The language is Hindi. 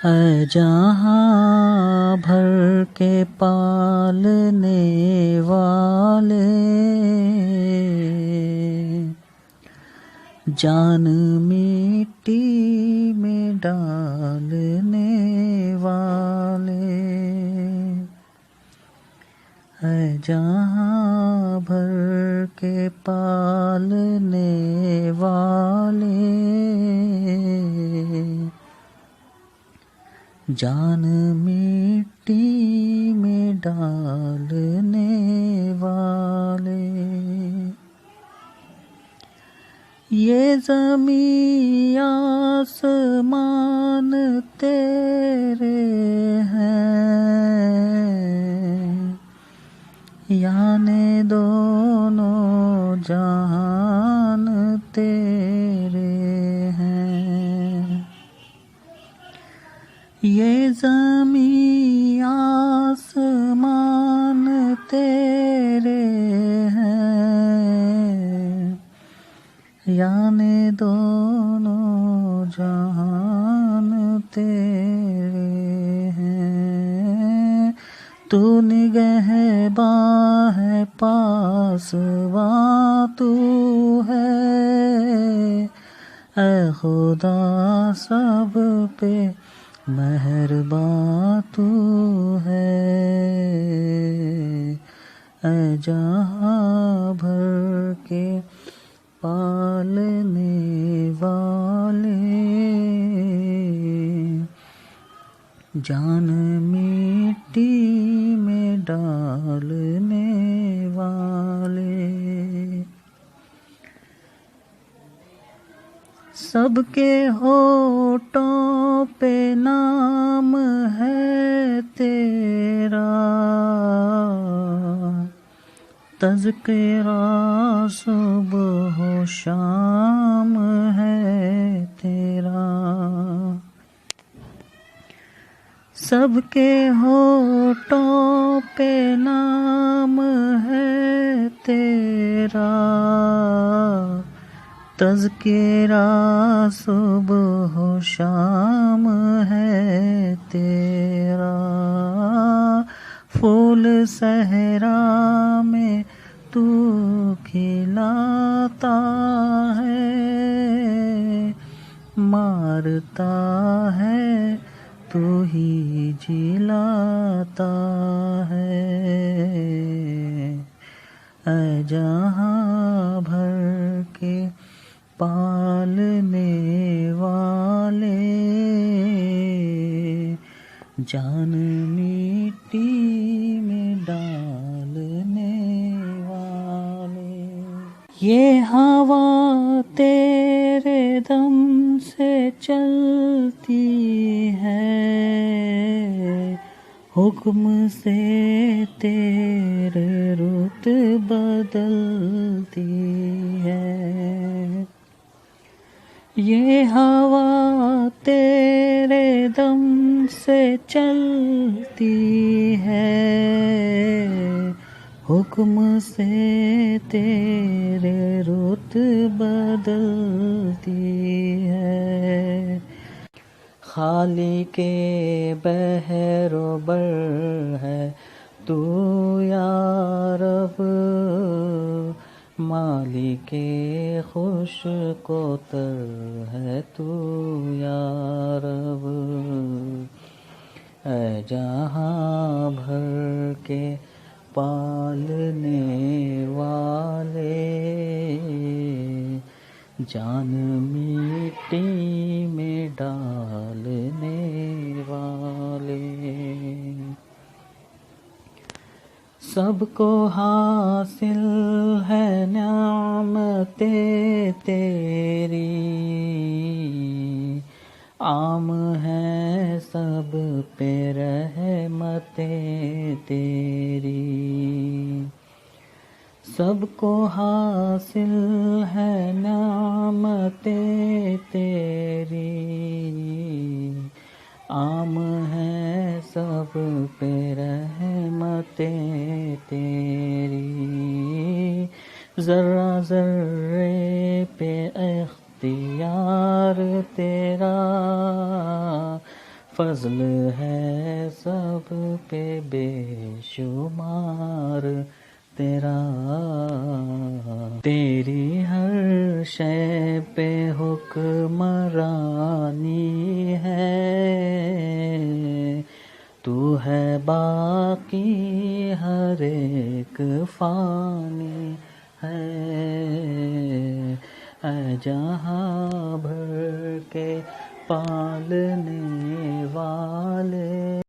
है जहाँ भर के पालने वाले, जान मिट्टी में डालने वाले। है जहाँ भर के पालने वाले, जान मिट्टी में डालने वाले। ये ज़मीं आसमान तेरे हैं, यानी दोनों जहान तेरे हैं। ये ज़मीं आसमान तेरे हैं, यानी दोनों जहान तेरे हैं। तू निगहबान है, पासबां तू है, ऐ खुदा सब पे मेहरबां तू है। ऐ जहाँ भर के पालने वाले, जान मिट्टी में डालने वाले। सबके होठों पे नाम है तेरा, तज़किरा सुबह शाम है तेरा। सबके होठों पे नाम है तेरा, तज़किरा सुबह शाम है तेरा। फूल सहरा में तू खिलाता है, मारता है तू ही जिलाता है। ऐ जहाँ भर के पालने वाले, जान मिट्टी में डालने वाले। ये हवा तेरे दम से चलती है, हुक्म से तेरे रुत बदलती है। ये हवा तेरे दम से चलती है, हुक्म से तेरे रुत बदलती है। खाली के बहरोबर है तू या रब, मालिके खुश कोतर है तू या रब। ऐ जहाँ भर के पालने वाले, जान मिट्टी में डालने वाले। सबको हासिल है नेमते तेरी, आम है सब पे रहमते तेरी। सबको हासिल है नेमते तेरी, आम है सब पे रहमते तेरी। ज़र्रा ज़र्रे पे इख्तियार तेरा, फजल है सब पे बेशुमार तेरा। तेरी हर शय पे हुक्मरानी है, तू है बाकी हर एक फानी है। ऐ जहाँ भर के पालने वाले,